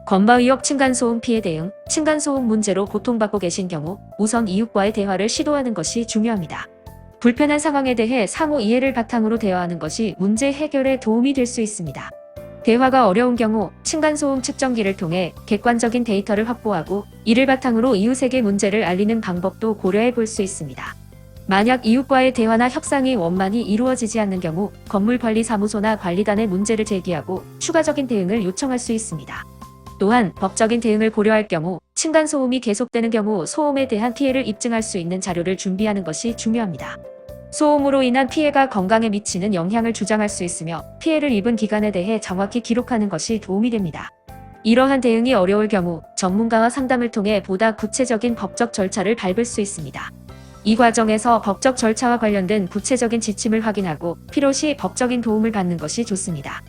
검바위역 층간소음 피해 대응, 층간소음 문제로 고통받고 계신 경우 우선 이웃과의 대화를 시도하는 것이 중요합니다. 불편한 상황에 대해 상호 이해를 바탕으로 대화하는 것이 문제 해결에 도움이 될 수 있습니다. 대화가 어려운 경우 층간소음 측정기를 통해 객관적인 데이터를 확보하고 이를 바탕으로 이웃에게 문제를 알리는 방법도 고려해 볼 수 있습니다. 만약 이웃과의 대화나 협상이 원만히 이루어지지 않는 경우 건물관리사무소나 관리단에 문제를 제기하고 추가적인 대응을 요청할 수 있습니다. 또한 법적인 대응을 고려할 경우 층간소음이 계속되는 경우 소음에 대한 피해를 입증할 수 있는 자료를 준비하는 것이 중요합니다. 소음으로 인한 피해가 건강에 미치는 영향을 주장할 수 있으며 피해를 입은 기간에 대해 정확히 기록하는 것이 도움이 됩니다. 이러한 대응이 어려울 경우 전문가와 상담을 통해 보다 구체적인 법적 절차를 밟을 수 있습니다. 이 과정에서 법적 절차와 관련된 구체적인 지침을 확인하고 필요시 법적인 도움을 받는 것이 좋습니다.